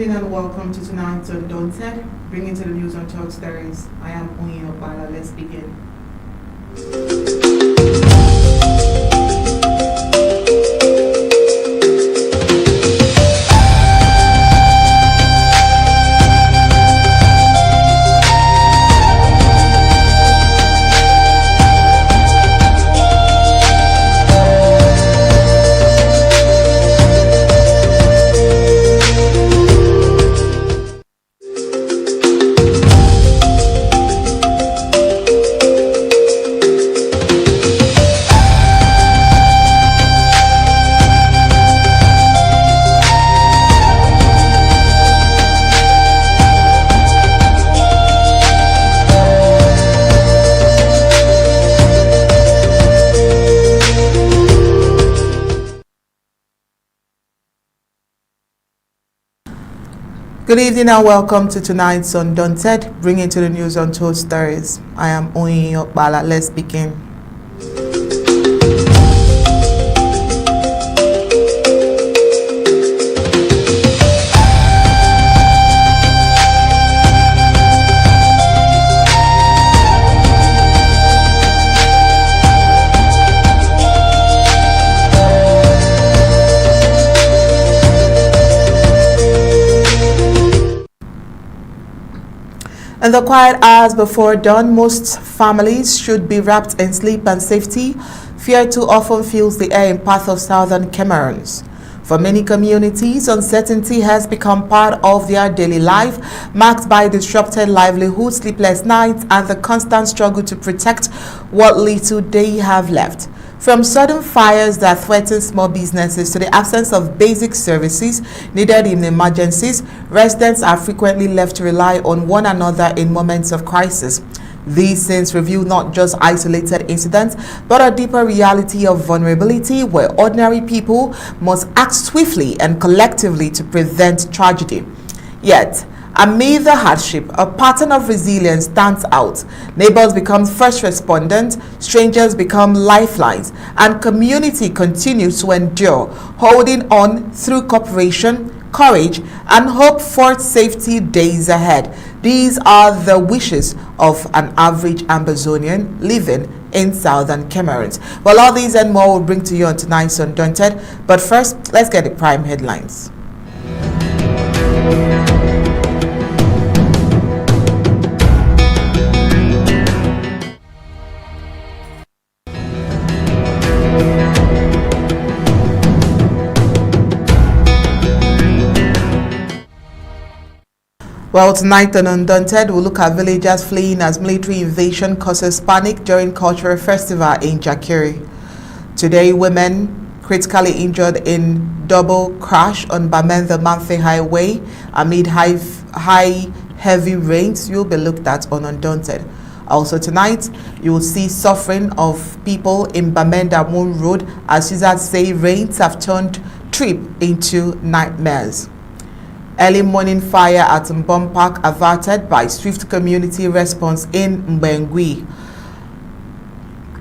evening and welcome to tonight's Undaunted, bringing to the news on Talk Stories. I am Undaunted. Let's begin. Good evening and welcome to tonight's Undaunted, bringing to the news on Talk Stories. I am Undaunted. Let's begin. In the quiet hours before dawn, most families should be wrapped in sleep and safety. Fear too often fills the air in parts of southern Cameroon. For many communities, uncertainty has become part of their daily life, marked by disrupted livelihood, sleepless nights, and the constant struggle to protect what little they have left. From sudden fires that threaten small businesses to the absence of basic services needed in emergencies, residents are frequently left to rely on one another in moments of crisis. These scenes reveal not just isolated incidents, but a deeper reality of vulnerability where ordinary people must act swiftly and collectively to prevent tragedy. Yet, amid the hardship, a pattern of resilience stands out. Neighbors become first responders, strangers become lifelines, and community continues to endure, holding on through cooperation, courage, and hope for safety days ahead. These are the wishes of an average Amazonian living in southern Cameroon. Well, all these and more will bring to you on tonight's Undaunted. But first, let's get the prime headlines. Well, tonight on Undaunted, we'll look at villagers fleeing as military invasion causes panic during cultural festival in Jakiri. Today, women critically injured in double crash on Bamenda-Mamfe highway amid heavy rains will be looked at on Undaunted. Also tonight, you will see suffering of people in Bamenda-Wum road as users say rains have turned trip into nightmares. Early morning fire at Mbom Park averted by swift community response in Mbengwi.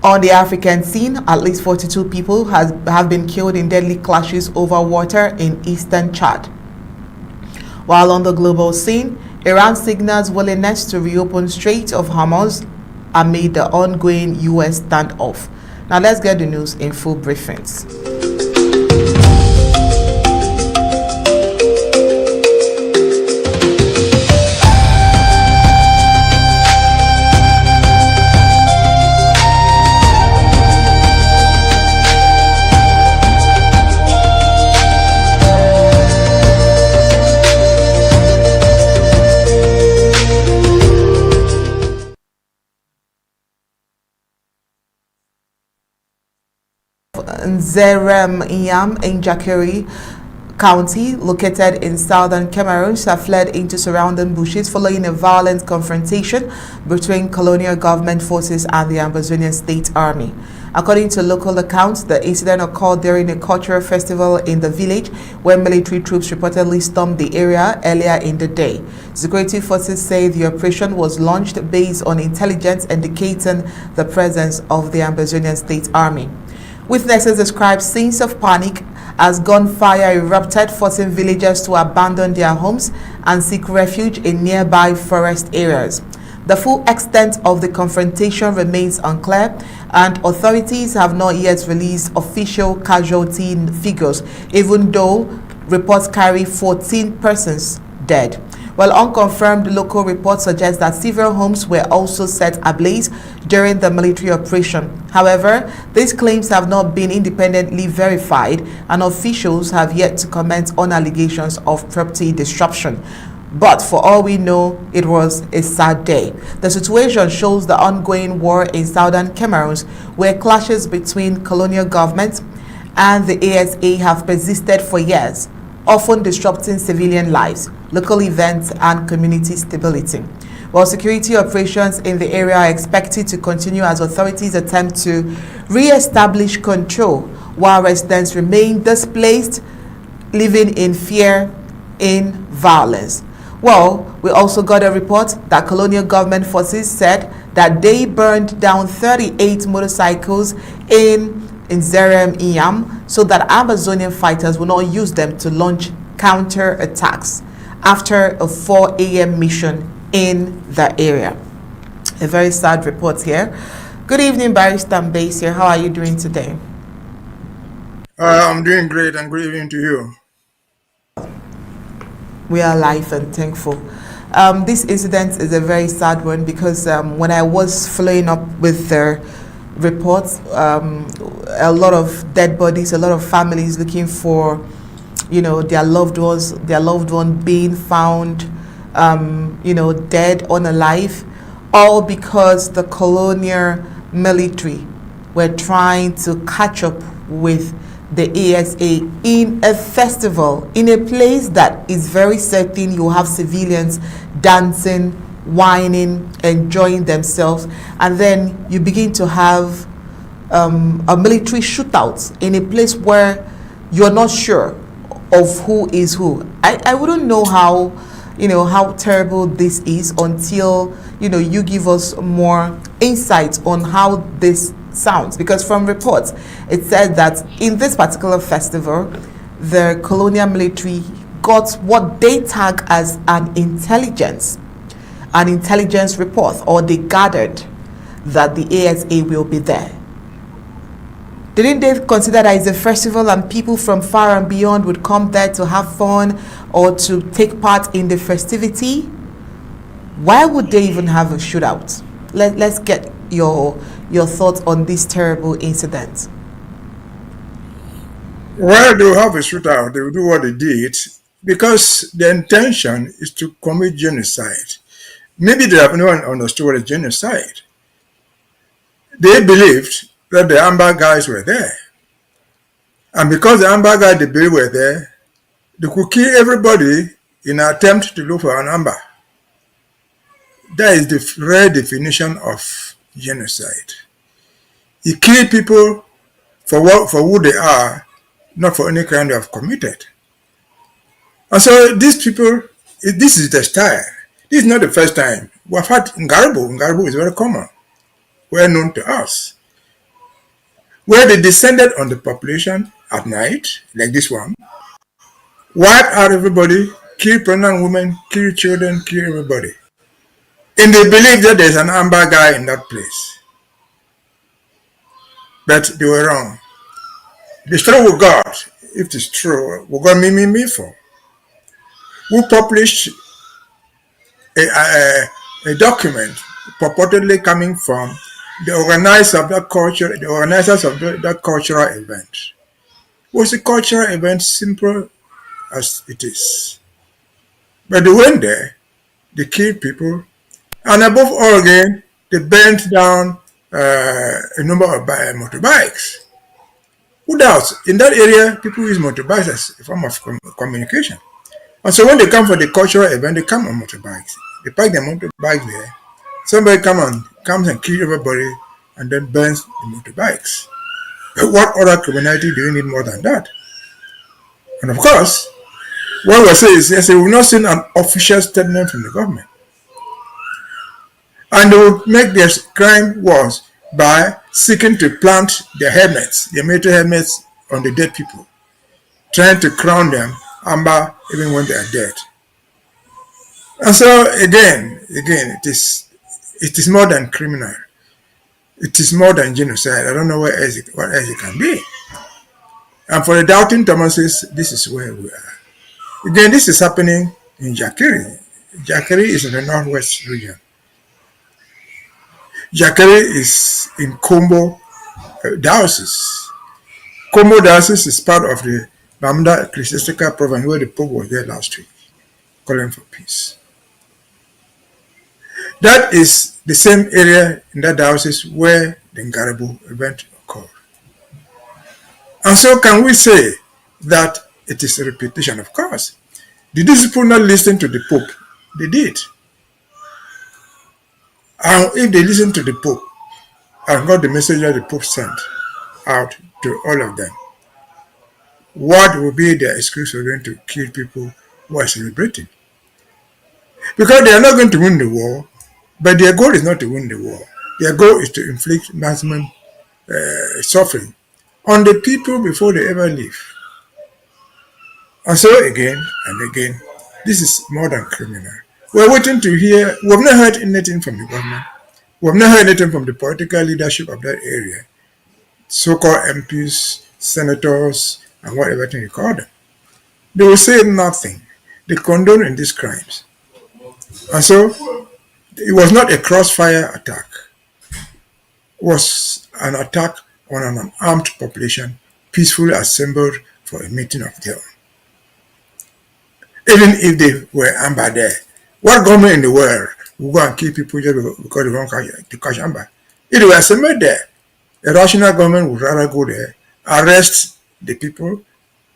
On the African scene, at least 42 people have been killed in deadly clashes over water in eastern Chad. While on the global scene, Iran signals willingness to reopen Strait of Hormuz amid the ongoing U.S. standoff. Now let's get the news in full briefings. Mbeseha in Jakiri County, located in southern Cameroon, have fled into surrounding bushes following a violent confrontation between Colonial government forces and the Amazonian State Army. According to local accounts, the incident occurred during a cultural festival in the village where military troops reportedly stormed the area earlier in the day. Security forces say the operation was launched based on intelligence indicating the presence of the Amazonian State Army. Witnesses described scenes of panic as gunfire erupted, forcing villagers to abandon their homes and seek refuge in nearby forest areas. The full extent of the confrontation remains unclear, and authorities have not yet released official casualty figures, even though reports carry 14 persons dead. While unconfirmed local reports suggest that several homes were also set ablaze during the military operation. However, these claims have not been independently verified, and officials have yet to comment on allegations of property disruption. But for all we know, it was a sad day. The situation shows the ongoing war in southern Cameroon, where clashes between colonial government and the ASA have persisted for years, often disrupting civilian lives, local events, and community stability. While security operations in the area are expected to continue as authorities attempt to re-establish control, while residents remain displaced, living in fear, in violence. Well, we also got a report that colonial government forces said that they burned down 38 motorcycles in Nzerem so that Amazonian fighters will not use them to launch counter-attacks after a 4 a.m. mission in the area. A very sad report here. Good evening, Barrister Mbeseha. How are you doing today? I'm doing great, and good evening to you. We are alive and thankful. This incident is a very sad one because when I was following up with the reports, a lot of dead bodies, a lot of families looking for, their loved one being found, dead, unalive, all because the colonial military were trying to catch up with the ASA in a festival, in a place that is very certain you have civilians dancing, whining, enjoying themselves, and then you begin to have a military shootout in a place where you're not sure of who is who. I wouldn't know how terrible this is until you give us more insight on how this sounds, because from reports it said that in this particular festival the colonial military got what they tag as an intelligence report, or they gathered that the ASA will be there. Didn't they consider that it's a festival and people from far and beyond would come there to have fun or to take part in the festivity? Why would they even have a shootout? Let's get your thoughts on this terrible incident. Well, they will have a shootout. They will do what they did because the intention is to commit genocide. Maybe they have not understood what is genocide. They believed that the Amber guys were there. And because the Amber guys they believed were there, they could kill everybody in an attempt to look for an Amber. That is the rare definition of genocide. You kill people for who they are, not for any crime they have committed. And so these people, this is the style. This is not the first time. We have had Ngarbo. Ngarbo is very common, well known to us, where they descended on the population at night, like this one, wiped out everybody, killed pregnant women, killed children, killed everybody. And they believe that there's an Amber guy in that place. But they were wrong. The story we got, if it is true, we got me for. We published a document purportedly coming from the organizers of that cultural event. Was a cultural event simple as it is? But they went there, they killed people, and above all again, they burnt down a number of motorbikes. Who doubts? In that area, people use motorbikes as a form of communication. And so when they come for the cultural event, they come on motorbikes. They park their motorbikes there. Somebody comes and kills everybody and then burns the motorbikes. But what other criminality do you need more than that? And of course, what we say is, yes, we've not seen an official statement from the government. And they will make their crime worse by seeking to plant their helmets, their military helmets, on the dead people. trying to crown them Amba even when they are dead. And so again, it is more than criminal. It is more than genocide. I don't know what else it can be. And for the doubting Thomases, this is where we are. Again, this is happening in Jakiri. Jakiri is in the northwest region. Jakiri is in Kombo diocese. Kombo diocese is part of the Bamenda-Wum province where the Pope was there last week, calling for peace. That is the same area in that diocese where the Ngaribu event occurred. And so can we say that it is a repetition? Of course. Did these people not listen to the Pope? They did. And if they listened to the Pope and got the message that the Pope sent out to all of them, what would be their excuse for going to kill people who are celebrating? Because they are not going to win the war, but their goal is not to win the war. Their goal is to inflict maximum suffering on the people before they ever leave. And so again and again, this is more than criminal. We're waiting to hear. We have not heard anything from the government. We have not heard anything from the political leadership of that area, so-called MPs, senators, and whatever thing you call them. They will say nothing. They condone in these crimes. And so it was not a crossfire attack. It was an attack on an unarmed population peacefully assembled for a meeting of their own. Even if they were Amba there, what government in the world will go and kill people just because they want to catch Amba? If they were assembled there, a rational government would rather go there, arrest the people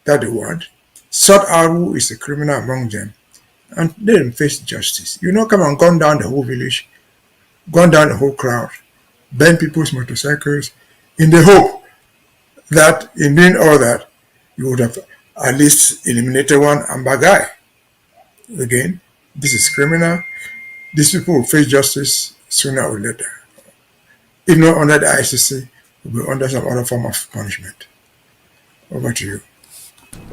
that they want, sort out who is the criminal among them, and let them face justice. You not come and gun down the whole village, gun down the whole crowd, burn people's motorcycles, in the hope that in doing all that, you would have at least eliminated one Amba guy. Again, this is criminal. These people will face justice sooner or later. If not under the ICC, will be under some other form of punishment. Over to you.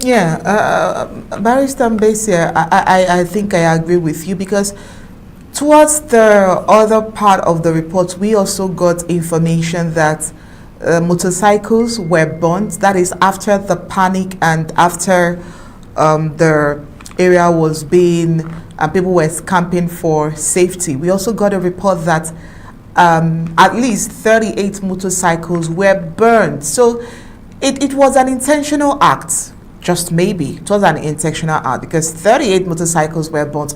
Yeah, Barrister Mbeseha, I think I agree with you, because towards the other part of the report, we also got information that motorcycles were burnt. That is after the panic and after the area was being, people were camping for safety. We also got a report that at least 38 motorcycles were burned. So it was an intentional act, just maybe. It was an intentional act because 38 motorcycles were burnt,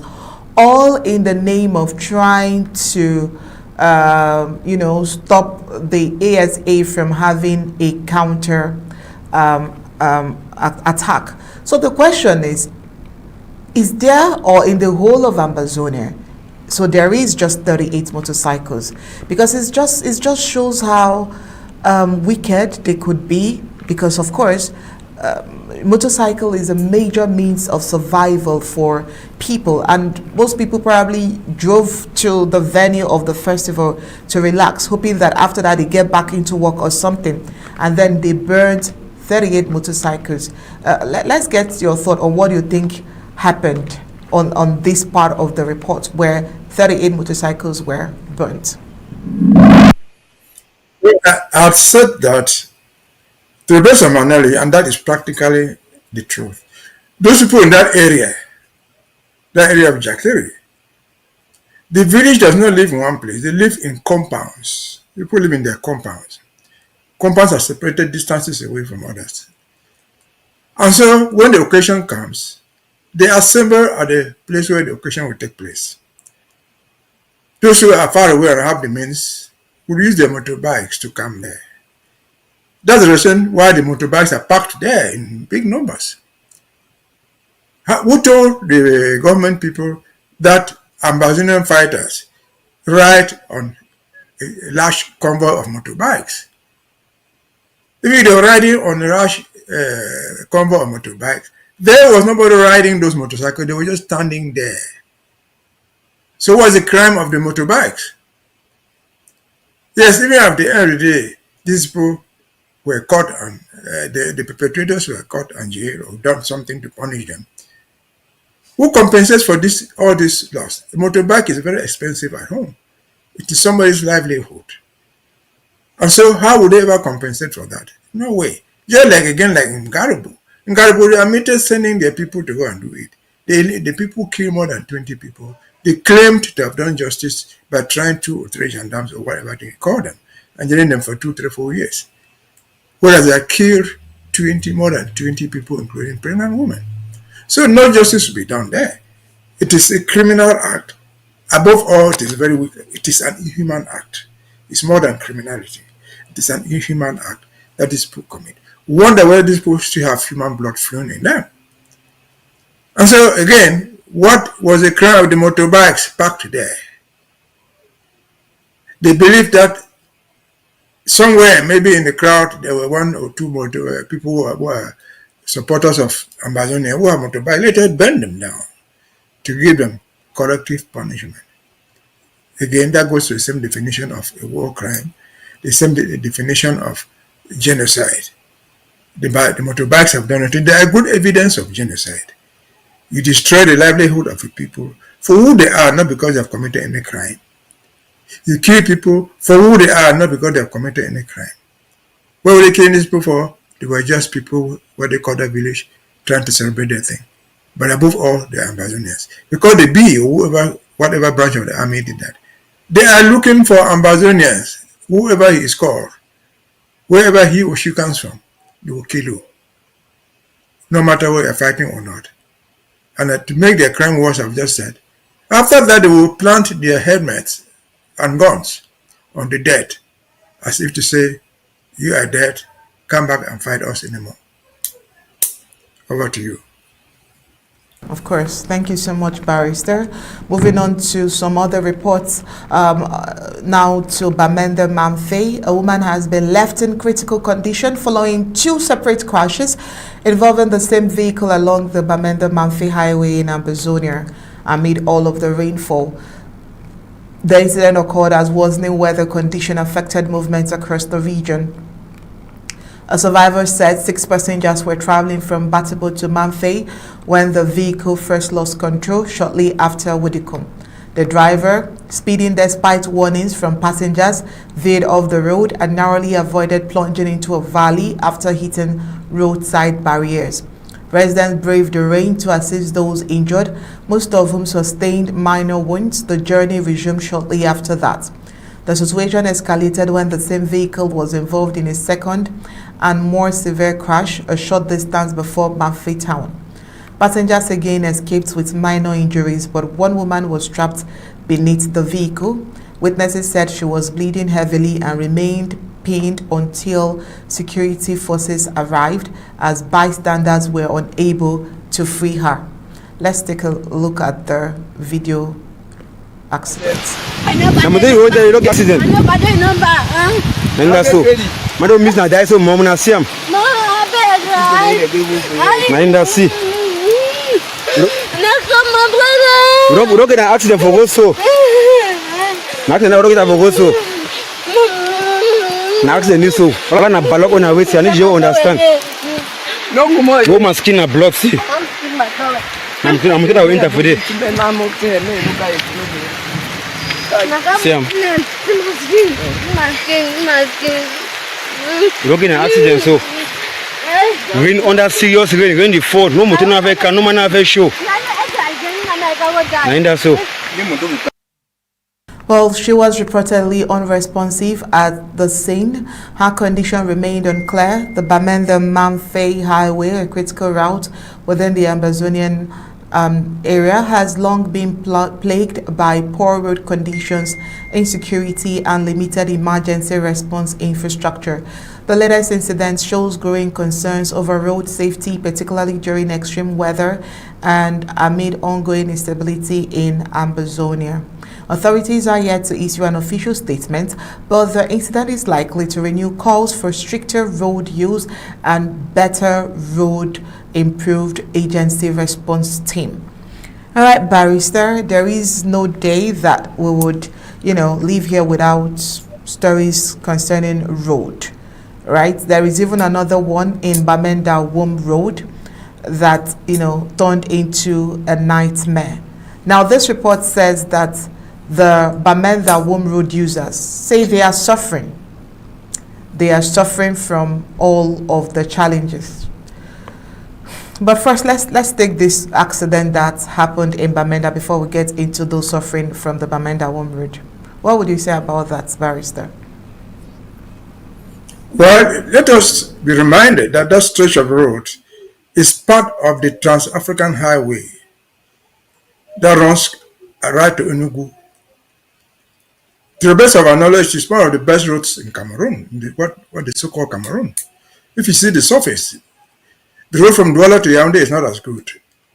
all in the name of trying to stop the ASA from having a counter attack. So the question is there, or in the whole of Ambazonia, so there is just 38 motorcycles? Because it just shows how wicked they could be, because of course motorcycle is a major means of survival for people, and most people probably drove to the venue of the festival to relax, hoping that after that they get back into work or something, and then they burned 38 motorcycles. Let's get your thought on what you think happened on this part of the report where 38 motorcycles were burnt. I've said that to the best of my knowledge, and that is practically the truth. Those people in that area of Jakiri, the village does not live in one place. They live in compounds. People live in their compounds. Compounds are separated distances away from others. And so when the occasion comes, they assemble at the place where the occasion will take place. Those who are far away and have the means will use their motorbikes to come there. That's the reason why the motorbikes are parked there in big numbers. Who told the government people that Ambazonian fighters ride on a large convoy of motorbikes? If they were riding on a large convoy of motorbikes, there was nobody riding those motorcycles. They were just standing there. So what's the crime of the motorbikes? Yes, even at the end of the day, these people were caught and the perpetrators were caught and jailed or done something to punish them, who compensates for this all this loss? The motorbike is very expensive at home. It is somebody's livelihood. And so how would they ever compensate for that? No way. Just like again like in Ngaribu. In Ngaribu, they admitted sending their people to go and do it. The people killed more than 20 people. They claimed to have done justice by trying 2 or 3 gendarmes or whatever they call them and jailing them for 2, 3, 4 years. Whereas they have killed more than 20 people, including pregnant women. So no justice will be done there. It is a criminal act. Above all, it is very weak. It is an inhuman act. It's more than criminality. It is an inhuman act that these people commit. Wonder whether these people still have human blood flowing in them. And so again, what was the crime of the motorbikes parked there? They believed that somewhere, maybe in the crowd, there were 1 or 2 people who were supporters of Ambazonia who have motorbikes. Later burned them down to give them corrective punishment. Again, that goes to the same definition of a war crime, the same definition of genocide. The motorbikes have done it. They are good evidence of genocide. You destroy the livelihood of the people for who they are, not because they have committed any crime. You kill people for who they are, not because they have committed any crime. What were they killing these people for? They were just people, what they call that village, trying to celebrate their thing. But above all, they are Ambazonians. Because the B or whatever branch of the army did that, they are looking for Ambazonians, whoever he is called, wherever he or she comes from, they will kill you, no matter whether you're fighting or not. And to make their crime worse, I've just said, after that they will plant their helmets and guns on the dead, as if to say, you are dead, come back and fight us anymore. Over to you. Of course. Thank you so much, Barrister. Moving on to some other reports, now to Bamenda-Mamfe. A woman has been left in critical condition following 2 separate crashes involving the same vehicle along the Bamenda-Mamfe highway in Ambazonia amid all of the rainfall. The incident occurred as worsening weather condition affected movements across the region. A survivor said 6 passengers were traveling from Batabo to Mamfe when the vehicle first lost control shortly after Wudikum. The driver, speeding despite warnings from passengers, veered off the road and narrowly avoided plunging into a valley after hitting roadside barriers. Residents braved the rain to assist those injured, most of whom sustained minor wounds. The journey resumed shortly after that. The situation escalated when the same vehicle was involved in a second and more severe crash a short distance before Mamfe town. Passengers again escaped with minor injuries, but one woman was trapped beneath the vehicle. Witnesses said she was bleeding heavily and remained pinned until security forces arrived, as bystanders were unable to free her. Let's take a look at the video accident. Madam Miss na die so mom na see am. No, I beg. Na see. Ro get an accident for go so. Na ro get for go so. Na accident is so. Ola na balok on away, I need you understand. No more. Go my skin na blood see. I'm going to winter for this. See am. Looking at accident so. Rain under serious rain the fort. No motor na have no man have show. So. Well, she was reportedly unresponsive at the scene. Her condition remained unclear. The Bamenda-Mamfe highway, a critical route within the Ambazonian area, has long been plagued by poor road conditions, insecurity, and limited emergency response infrastructure. The latest incident shows growing concerns over road safety, particularly during extreme weather and amid ongoing instability in Ambazonia. Authorities are yet to issue an official statement, but the incident is likely to renew calls for stricter road use and better road improved agency response team. All right, Barrister, there is no day that we would, leave here without stories concerning road. right? There is even another one in Bamenda-Wum Road that, turned into a nightmare. Now, this report says that the Bamenda-Wum Road users say they are suffering. They are suffering from all of the challenges. But first, let's take this accident that happened in Bamenda before we get into those suffering from the Bamenda-Wum Road. What would you say about that, Barrister? Well, let us be reminded that that stretch of road is part of the Trans-African Highway that runs right to Enugu. To the best of our knowledge, it's one of the best roads in Cameroon, what they so-called Cameroon. If you see the surface, the road from Douala to Yaoundé is not as good.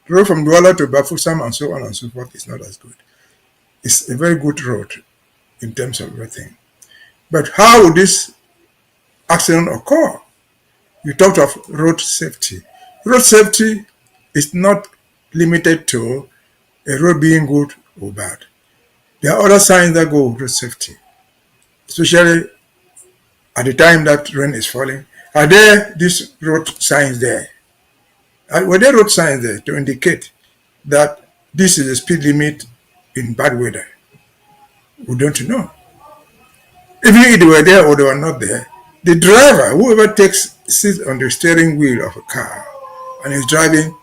The road from Douala to Bafoussam and so on and so forth is not as good. It's a very good road in terms of everything. But how would this accident occur? You talked of road safety. Road safety is not limited to a road being good or bad. There are other signs that go with road safety, especially at the time that rain is falling. Are there these road signs there? Were there road signs there to indicate that this is a speed limit in bad weather? We don't know. Even if they were there or they were not there, the driver, whoever sits on the steering wheel of a car and is driving,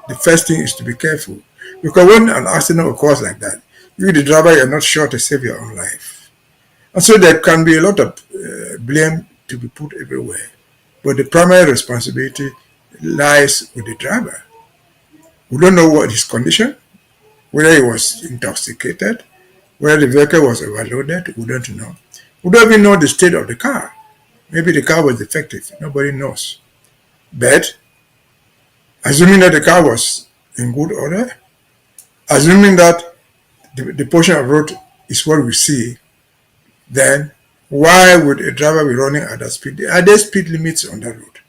the first thing is to be careful. Because when an accident occurs like that, you, the driver, you're not sure to save your own life. And so there can be a lot of blame to be put everywhere. But the primary responsibility lies with the driver. We don't know what his condition, whether he was intoxicated, whether the vehicle was overloaded, we don't know. We don't even know the state of the car. Maybe the car was defective, nobody knows. But assuming that the car was in good order, assuming that the portion of road is what we see, then why would a driver be running at that speed? Are there speed limits on that road?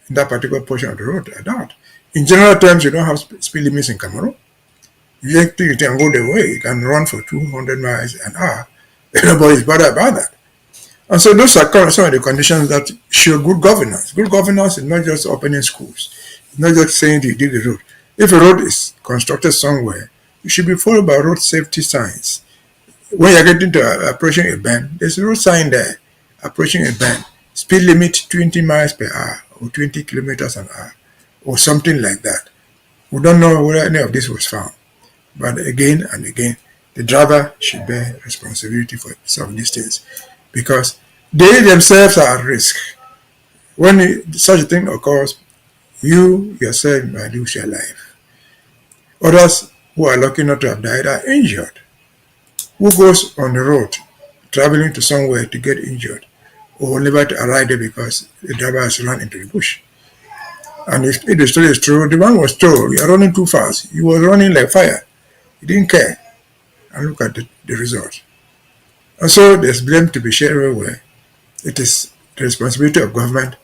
In that particular portion of the road, I doubt. In general terms, you don't have speed limits in Cameroon. You can go the way, you can run for 200 miles an hour. Nobody's bothered about that. And so those are some of the conditions that show good governance. Good governance is not just opening schools. It's not just saying you dig the road. If a road is constructed somewhere, it should be followed by road safety signs. When you're getting to approaching a bend, there's a road sign there. Approaching a bend, speed limit 20 miles per hour or 20 kilometers an hour or something like that. We don't know whether any of this was found. But again and again, the driver should bear responsibility for some of these things because they themselves are at risk. When such a thing occurs, you yourself might lose your life. Others who are lucky not to have died are injured. Who goes on the road traveling to somewhere to get injured or never to arrive there because the driver has run into the bush? And if the story is true, the man was told, you are running too fast. He was running like fire. He didn't care. And look at the result. And so there's blame to be shared everywhere. It is the responsibility of government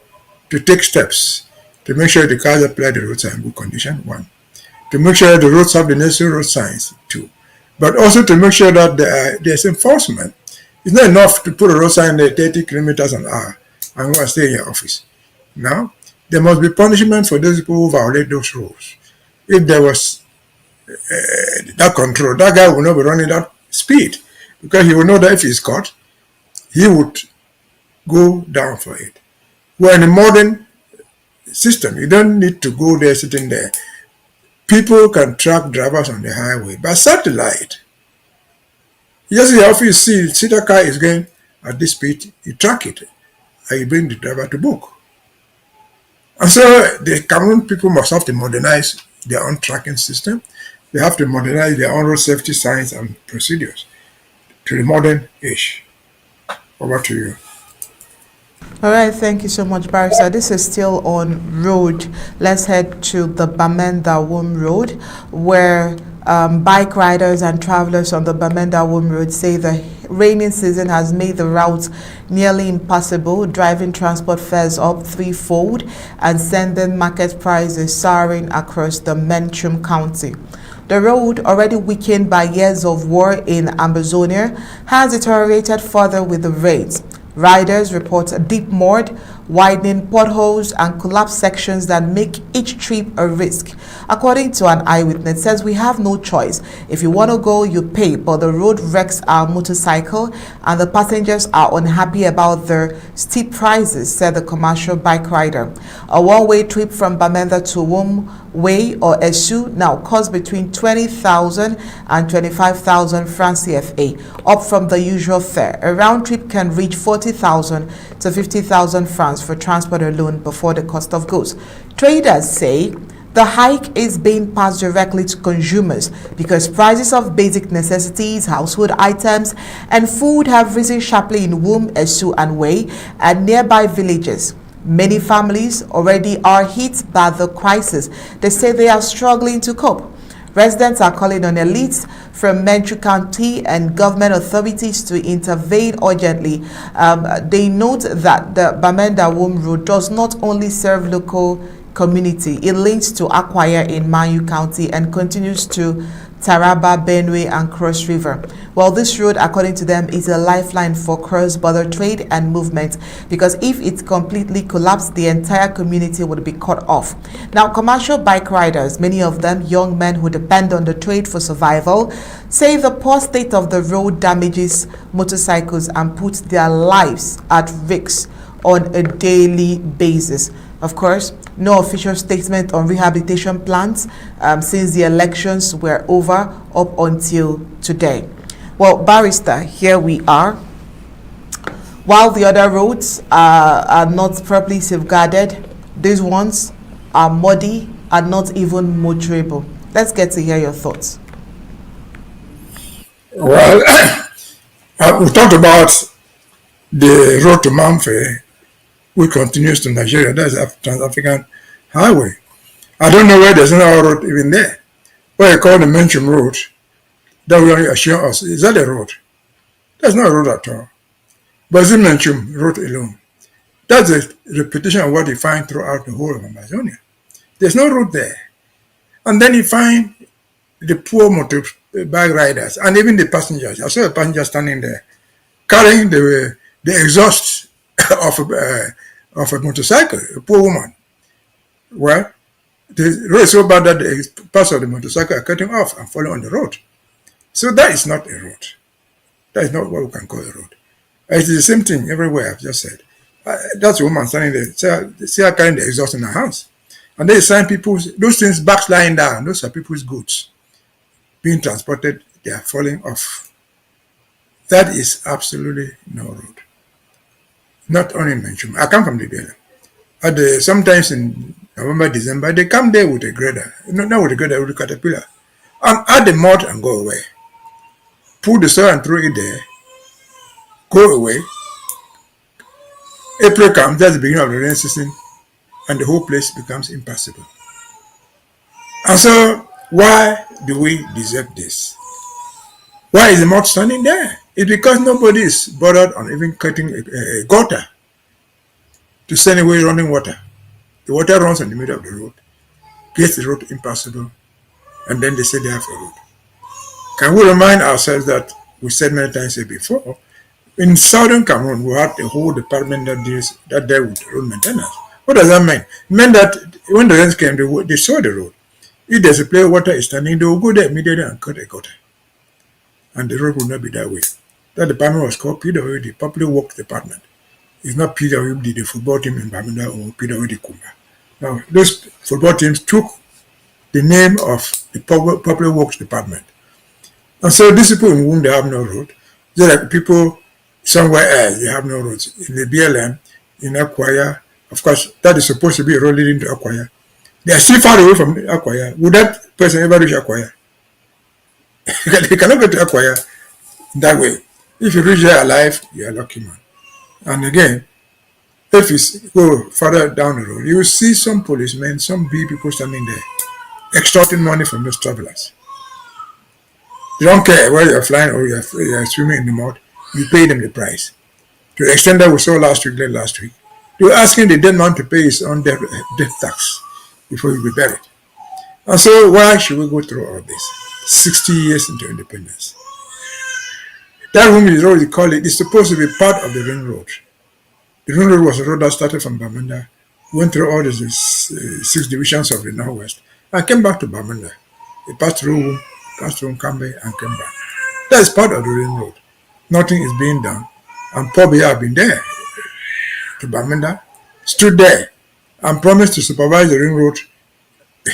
to take steps to make sure the cars apply the roads are in good condition, one. To make sure the roads have the necessary road signs, two. But also to make sure that there's enforcement. It's not enough to put a road sign there 30 kilometers an hour and go and stay in your office. Now, there must be punishment for those people who violate those rules. If there was that control, that guy will not be running that speed because he will know that if he's caught, he would go down for it. We're in a modern system. You don't need to go there sitting there. People can track drivers on the highway by satellite. You just in your office, see that car is going at this speed, you track it, and you bring the driver to book. And so the Cameroon people must have to modernize their own tracking system. They have to modernize their own road safety signs and procedures to the modern age. Over to you. All right, thank you so much, Barrister. This is still on road. Let's head to the Bamenda-Wum Road, where bike riders and travelers on the Bamenda-Wum Road say the rainy season has made the route nearly impossible, driving transport fares up threefold and sending market prices soaring across the Menchum County. The road, already weakened by years of war in Amazonia, has deteriorated further with the rains. Riders report deep mud, widening potholes, and collapsed sections that make each trip a risk. According to an eyewitness, says we have no choice. If you want to go, you pay, but the road wrecks our motorcycle and the passengers are unhappy about the steep prices, said the commercial bike rider. A one-way trip from Bamenda-Wum Way or Esu now costs between 20,000 and 25,000 francs CFA, up from the usual fare. A round trip can reach 40,000 to 50,000 francs for transport alone before the cost of goods. Traders say the hike is being passed directly to consumers because prices of basic necessities, household items, and food have risen sharply in Wum, Esu, and Way and nearby villages. Many families already are hit by the crisis. They say they are struggling to cope. Residents are calling on elites from Mbengwi County and government authorities to intervene urgently. They note that the Bamenda-Wum road does not only serve local community, it links to Akwaya in Mbengwi County and continues to Taraba, Mbengwi, and Cross River. Well, this road, according to them, is a lifeline for cross-border trade and movement because if it completely collapsed, the entire community would be cut off. Now, commercial bike riders, many of them young men who depend on the trade for survival, say the poor state of the road damages motorcycles and puts their lives at risk on a daily basis. Of course, no official statement on rehabilitation plans since the elections were over up until today. Well, barrister, here we are. While the other roads are not properly safeguarded, these ones are muddy and not even motorable. Let's get to hear your thoughts. Well, we talked about the road to Mamfe, which continues to Nigeria. That's a Trans-African highway. I don't know where there's another road even there. What you call the Menchum Road, that will assure us, is that a road? That's not a road at all. But it's Menchum Road alone. That's a repetition of what you find throughout the whole of Amazonia. There's no road there. And then you find the poor motorbike riders and even the passengers. I saw a passenger standing there carrying the exhaust of a motorcycle, a poor woman. Well, the road is so bad that the parts of the motorcycle are cutting off and falling on the road. So that is not a road. That is not what we can call a road. It's the same thing everywhere, I've just said. That's a woman standing there. See her carrying the exhaust in her hands. And they sign those things backs lying down. Those are people's goods being transported. They are falling off. That is absolutely no road. Not only in Menchum. I come from the BLM. Sometimes in November, December, they come there with a grader. Not with a grader, with a caterpillar. And add the mud and go away. Put the soil and throw it there. Go away. April comes, that's the beginning of the rainy season, and the whole place becomes impassable. And so, why do we deserve this? Why is the mud standing there? It's because nobody is bothered on even cutting a gutter to send away running water. The water runs in the middle of the road, gets the road impassable, and then they say they have a road. Can we remind ourselves that we said many times before, in southern Cameroon, we had a whole department that dealt with road maintenance. What does that mean? It meant that when the rains came, they saw the road. If there's a place where water is standing, they will go there immediately and cut a gutter. And the road will not be that way. That department was called PWD, Public Works Department. It's not PWD, the football team in Bamenda or PWD Kumba. Now, those football teams took the name of the Public Works Department. And so these people in Wum, they have no road. Just like people somewhere else, they have no roads. In the BLM, in Akwaya, of course, that is supposed to be a road leading to Akwaya. They are still far away from Akwaya. Would that person ever reach Akwaya? They cannot go to Akwaya that way. If you reach there alive, you are a lucky man. And again, if you go further down the road, you will see some policemen, some big people standing there, extorting money from those travelers. They don't care whether you're flying or you're swimming in the mud, you pay them the price. To the extent that we saw last week, they were asking the dead man to pay his own death tax before he be buried. And so why should we go through all this? 60 years into independence. That room is already called it. It's supposed to be part of the ring road. The ring road was a road that started from Bamenda, went through all the 6 divisions of the Northwest, and came back to Bamenda. It passed through Wum, passed through Kambe, and came back. That is part of the ring road. Nothing is being done. And Paul Biya have been there to Bamenda, stood there, and promised to supervise the ring road.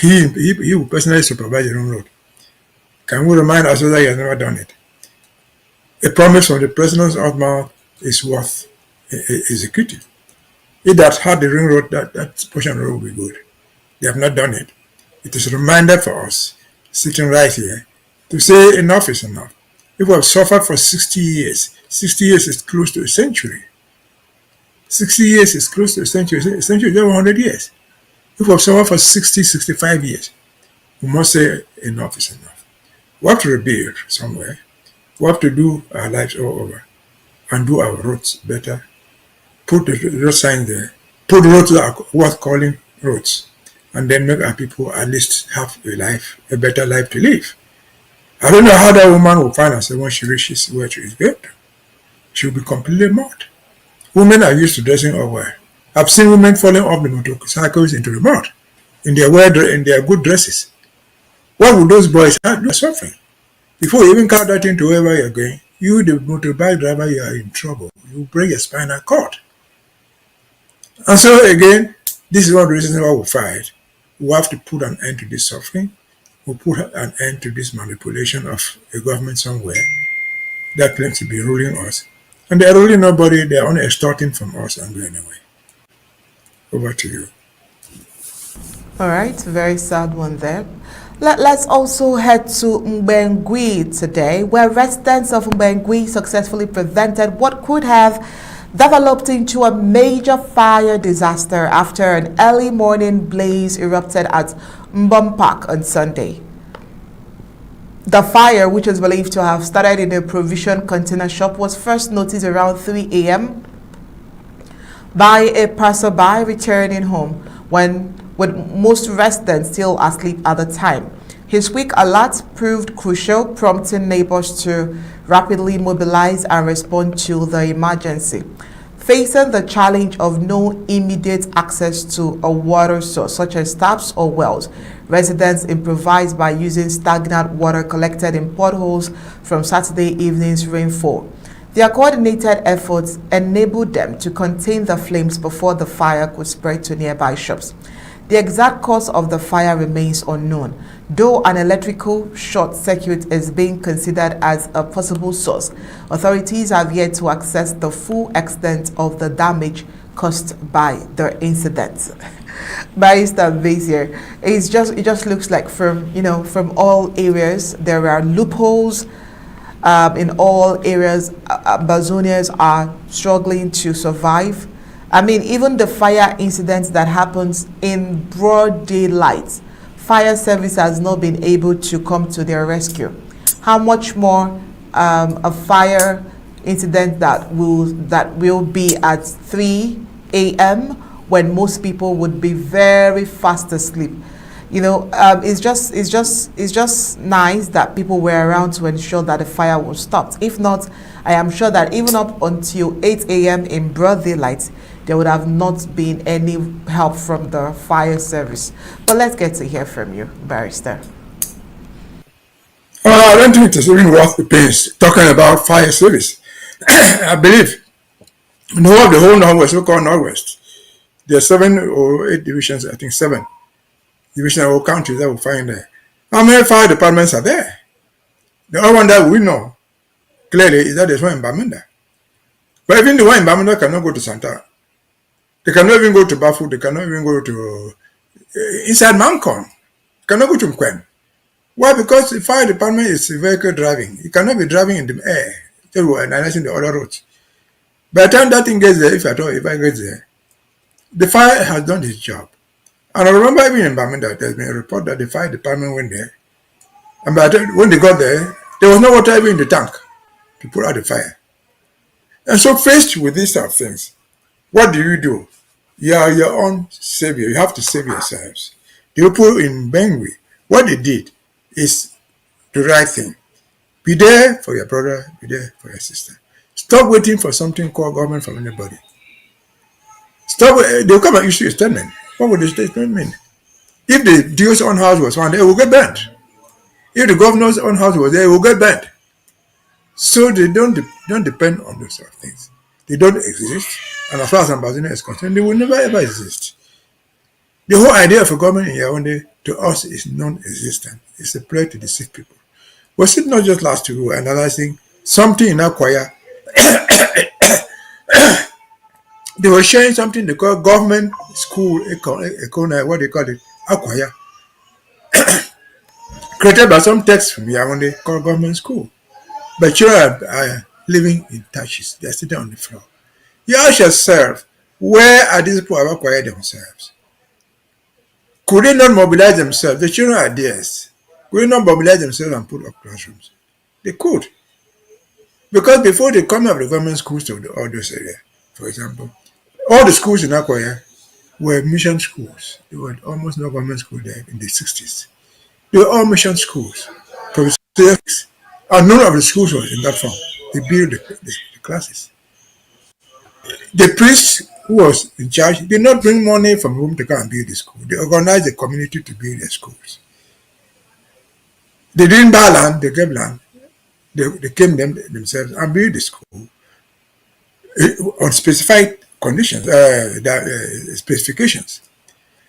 He will personally supervise the ring road. Can we remind ourselves that he has never done it? A promise from the president's mouth is worth executing. If that had the ring road, that portion of the road will be good. They have not done it. It is a reminder for us, sitting right here, to say enough is enough. People have suffered for 60 years. 60 years is close to a century. 60 years is close to a century. A century is over 100 years. People have suffered for 60, 65 years. We must say enough is enough. We have to rebuild somewhere. We have to do our lives all over and do our roads better. Put the road sign there. Put roads that are worth calling roads. And then make our people at least have a better life to live. I don't know how that woman will find herself when she reaches where she is going. She will be completely mad. Women are used to dressing up well. I've seen women falling off the motorcycles into the mud in their good dresses. What would those boys have? They're suffering. Before you even count that into wherever you're going, you, the motorbike driver, you are in trouble. You break your spinal cord. And so again, this is one of the reasons why we fight. We have to put an end to this suffering. We'll put an end to this manipulation of a government somewhere that claims to be ruling us. And they're ruling nobody, they're only extorting from us and going away. Over to you. All right, very sad one there. Let's also head to Mbengwi today, where residents of Mbengwi successfully prevented what could have developed into a major fire disaster after an early morning blaze erupted at Mbom Park on Sunday. The fire, which is believed to have started in a provision container shop, was first noticed around 3 a.m. by a passerby returning home with most residents still asleep at the time. His quick alert proved crucial, prompting neighbors to rapidly mobilize and respond to the emergency. Facing the challenge of no immediate access to a water source, such as taps or wells, residents improvised by using stagnant water collected in potholes from Saturday evening's rainfall. Their coordinated efforts enabled them to contain the flames before the fire could spread to nearby shops. The exact cause of the fire remains unknown, though an electrical short circuit is being considered as a possible source. Authorities have yet to assess the full extent of the damage caused by the incident. Barrister Mbeseha, it just looks like from all areas there are loopholes. In all areas, Amazonians are struggling to survive. I mean, even the fire incidents that happens in broad daylight, fire service has not been able to come to their rescue. How much more a fire incident that will be at 3 a.m. when most people would be very fast asleep. It's just nice that people were around to ensure that the fire was stopped. If not, I am sure that even up until 8 a.m. in broad daylight, there would have not been any help from the fire service. But let's get to hear from you, Barrister. I don't think it is even worth the pains talking about fire service. I believe in the whole Northwest, so-called Northwest, there are 7 or 8 divisions, I think 7 divisions or counties that we find there. How many fire departments are there? The only one that we know clearly is that there's one in Bamenda. But even the one in Bamenda cannot go to Santa. They cannot even go to Bafu. They cannot even go to inside Mancon. Cannot go to Mkwen. Why? Because the fire department is vehicle driving. You cannot be driving in the air. They were analyzing the other roads. By the time that thing gets there, if I get there, the fire has done its job. And I remember even in Bamenda, there's been a report that the fire department went there. And by the time, when they got there was no water even in the tank to put out the fire. And so faced with these sort of things, what do? You are your own savior. You have to save yourselves. The people in Mbengwi, what they did is the right thing. Be there for your brother, be there for your sister. Stop waiting for something called government from anybody. Stop. They'll come and issue a statement. What would the statement mean? If the DO's own house was found, it will get burnt. If the governor's own house was there, it will get burnt. So they don't depend on those sort of things. They don't exist, and as far as Ambazonian is concerned, they will never ever exist. The whole idea of a government in Yaoundé to us is non-existent. It's a play to deceive people. Was it not just last week we were analyzing something in Akwaya? They were sharing something they call government school, what they call it, Akwaya, created by some text from Yaoundé called government school. But children are living in touches. They're sitting on the floor. You ask yourself, where are these people who acquired themselves? Could they not mobilize themselves? The children are theirs. Could they not mobilize themselves and put up classrooms? They could. Because before they come out of the government schools to all those areas, for example, all the schools in Akwaya were mission schools. There were almost no government school there in the 60s. They were all mission schools. And none of the schools was in that form. They built the classes. The priest who was in charge did not bring money from home to come and build the school. They organized the community to build their schools. They didn't buy land, they gave land. They came themselves and built the school on specified conditions, specifications.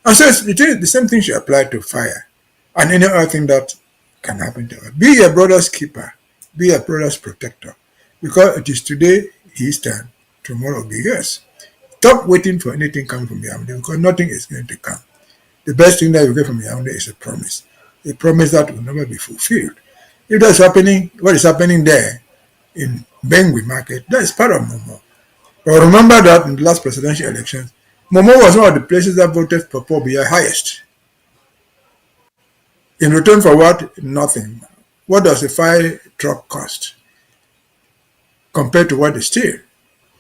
And so the same thing should apply to fire and any other thing that can happen to us. Be your brother's keeper, be your brother's protector, because it is today his turn, tomorrow will be yours. Stop waiting for anything coming from Yaoundé, because nothing is going to come. The best thing that you get from Yaoundé is a promise that will never be fulfilled. If that's happening, what is happening there in Mbengwi market, that is part of Momo. But remember that in the last presidential elections, Momo was one of the places that voted for Paul Biya highest. In return for what? Nothing. What does a fire truck cost compared to what they steal?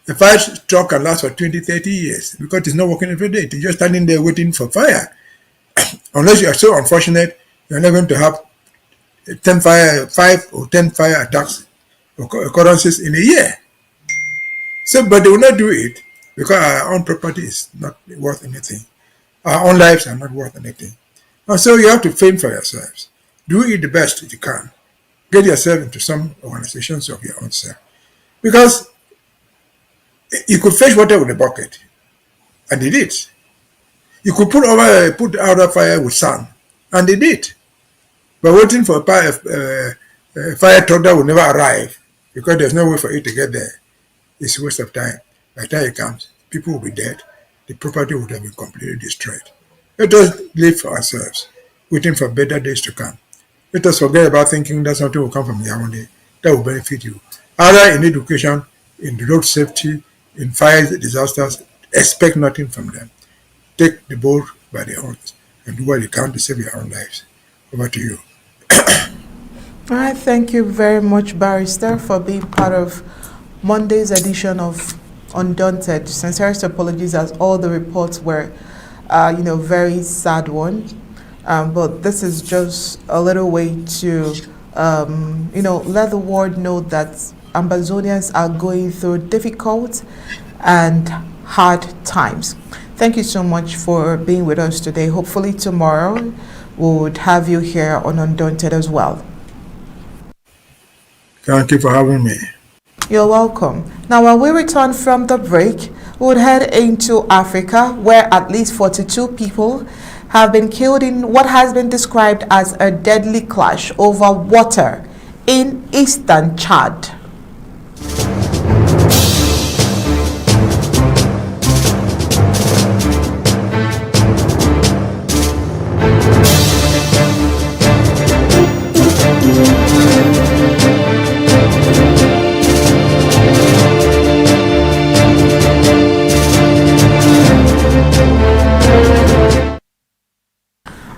A fire truck can last for 20, 30 years because it's not working every day. It's just standing there waiting for fire. Unless you are so unfortunate, you're not going to have 5 or 10 fire attacks or occurrences in a year. So, but they will not do it because our own property is not worth anything. Our own lives are not worth anything. And so you have to fend for yourselves. Do it the best you can. Get yourself into some organizations of your own self. Because you could fetch water with a bucket, and they did. You could put out a fire with sand, and they did. But waiting for a fire truck that will never arrive, because there's no way for it to get there, it's a waste of time. By the time it comes, people will be dead. The property would have been completely destroyed. Let us live for ourselves, waiting for better days to come. Let us forget about thinking that something will come from Yaoundé that will benefit you. Either in education, in road safety, in fire disasters, expect nothing from them. Take the bull by the horns and do what you can to save your own lives. Over to you. All right, thank you very much, Barrister, for being part of Monday's edition of Undaunted. Sincerest apologies as all the reports were, very sad one. But this is just a little way to, let the world know that Ambazonians are going through difficult and hard times. Thank you so much for being with us today. Hopefully tomorrow we would have you here on Undaunted as well. Thank you for having me. You're welcome. Now, when we return from the break, we would head into Africa, where at least 42 people have been killed in what has been described as a deadly clash over water in eastern Chad.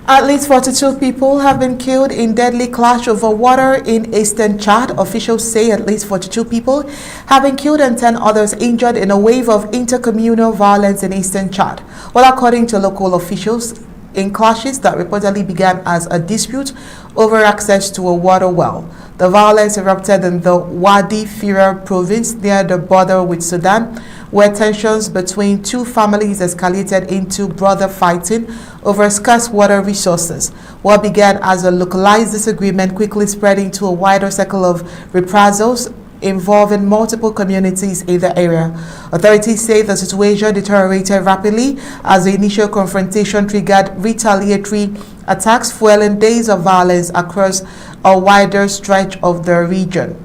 At least 42 people have been killed in deadly clash over water in eastern Chad. Officials say at least 42 people have been killed and 10 others injured in a wave of intercommunal violence in eastern Chad. Well, according to local officials, in clashes that reportedly began as a dispute over access to a water well. The violence erupted in the Wadi Fira province near the border with Sudan, where tensions between two families escalated into brother fighting over scarce water resources. What began as a localized disagreement quickly spread into a wider circle of reprisals involving multiple communities in the area. Authorities say the situation deteriorated rapidly as the initial confrontation triggered retaliatory attacks, fueling days of violence across a wider stretch of the region.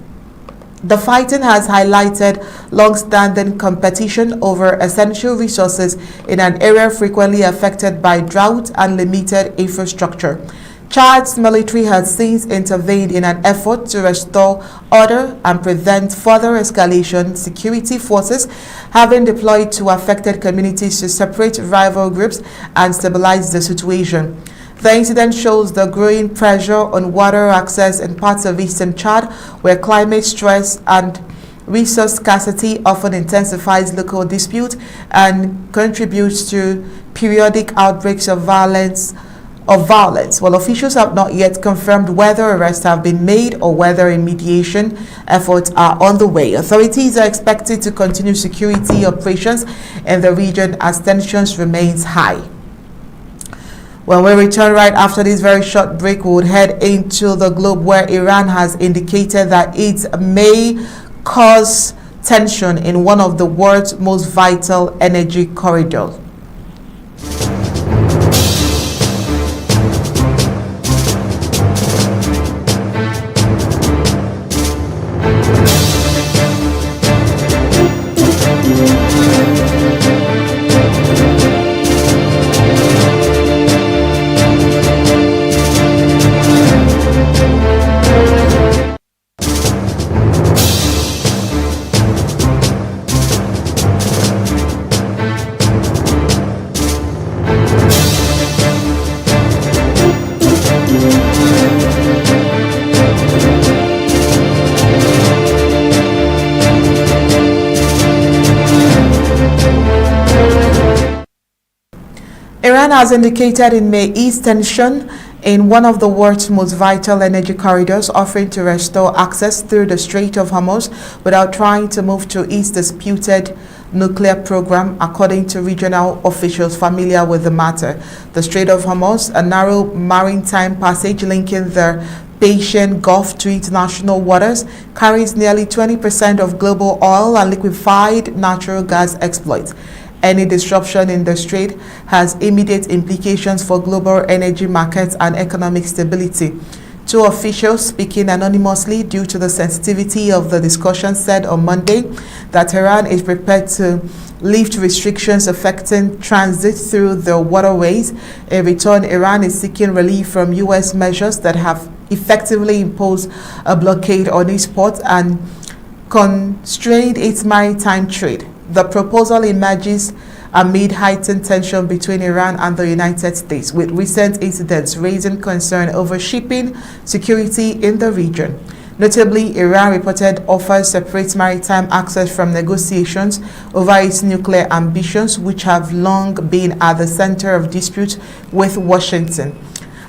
The fighting has highlighted long-standing competition over essential resources in an area frequently affected by drought and limited infrastructure. Chad's military has since intervened in an effort to restore order and prevent further escalation. Security forces have been deployed to affected communities to separate rival groups and stabilize the situation. The incident shows the growing pressure on water access in parts of eastern Chad, where climate stress and resource scarcity often intensifies local dispute and contributes to periodic outbreaks of violence. While officials have not yet confirmed whether arrests have been made or whether mediation efforts are on the way. Authorities are expected to continue security operations in the region as tensions remains high. When we return right after this very short break, we would head into the globe, where Iran has indicated that it may cause tension in one of the world's most vital energy corridors. Iran has indicated it may ease tension in one of the world's most vital energy corridors, offering to restore access through the Strait of Hormuz without trying to move to its disputed nuclear program, according to regional officials familiar with the matter. The Strait of Hormuz, a narrow maritime passage linking the Persian Gulf to international waters, carries nearly 20% of global oil and liquefied natural gas exploits. Any disruption in the strait has immediate implications for global energy markets and economic stability. Two officials speaking anonymously due to the sensitivity of the discussion said on Monday that Iran is prepared to lift restrictions affecting transit through the waterways. In return, Iran is seeking relief from U.S. measures that have effectively imposed a blockade on its ports and constrained its maritime trade. The proposal emerges amid heightened tension between Iran and the United States, with recent incidents raising concern over shipping security in the region. Notably, Iran reported offers separate maritime access from negotiations over its nuclear ambitions, which have long been at the center of dispute with Washington.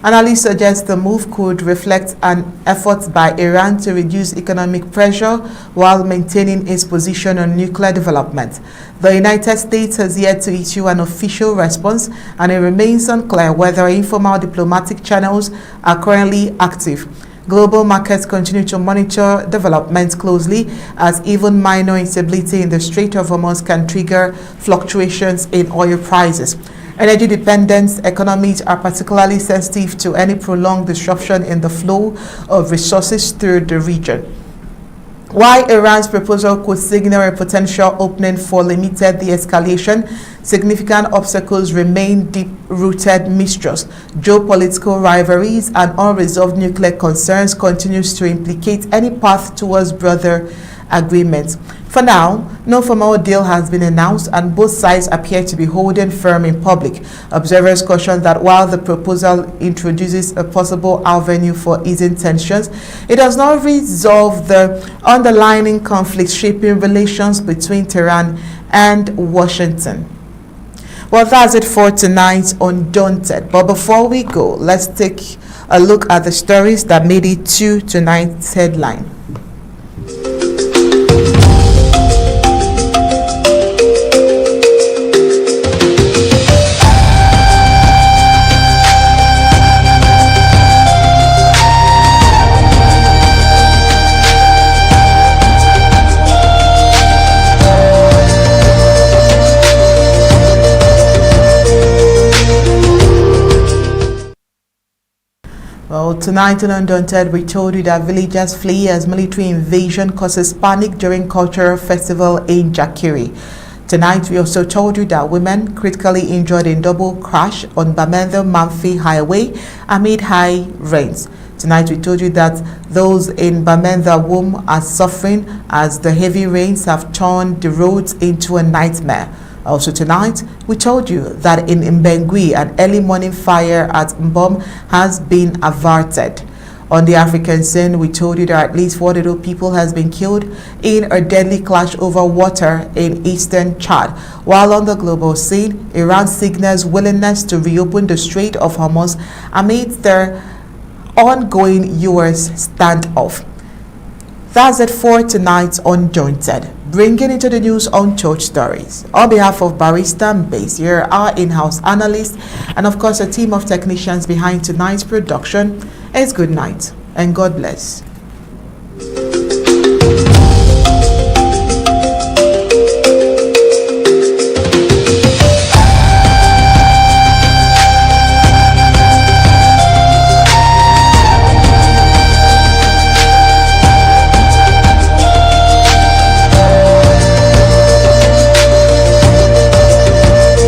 Analysts suggest the move could reflect an effort by Iran to reduce economic pressure while maintaining its position on nuclear development. The United States has yet to issue an official response, and it remains unclear whether informal diplomatic channels are currently active. Global markets continue to monitor developments closely, as even minor instability in the Strait of Hormuz can trigger fluctuations in oil prices. Energy-dependent economies are particularly sensitive to any prolonged disruption in the flow of resources through the region. While Iran's proposal could signal a potential opening for limited de-escalation, significant obstacles remain deep-rooted mistrust. Geopolitical rivalries and unresolved nuclear concerns continues to implicate any path towards broader agreements. For now, no formal deal has been announced, and both sides appear to be holding firm in public. Observers caution that while the proposal introduces a possible avenue for easing tensions, it does not resolve the underlying conflict shaping relations between Tehran and Washington. Well, that's it for tonight on Undaunted. But before we go, let's take a look at the stories that made it to tonight's headline. Well, tonight on Undaunted, we told you that villagers flee as military invasion causes panic during cultural festival in Jakiri. Tonight, we also told you that women critically injured in double crash on Bamenda-Mamfe highway amid high rains. Tonight, we told you that those in Bamenda-Wum are suffering as the heavy rains have turned the roads into a nightmare. Also tonight, we told you that in Mbengwi, an early morning fire at Mbom has been averted. On the African scene, we told you that at least 42 people has been killed in a deadly clash over water in eastern Chad. While on the global scene, Iran signals willingness to reopen the Strait of Hormuz amid their ongoing US standoff. That's it for tonight's Undaunted. Bringing into the news Untold Stories. On behalf of Barrister Mbeseha, our in-house analyst, and of course a team of technicians behind tonight's production, is good night and God bless.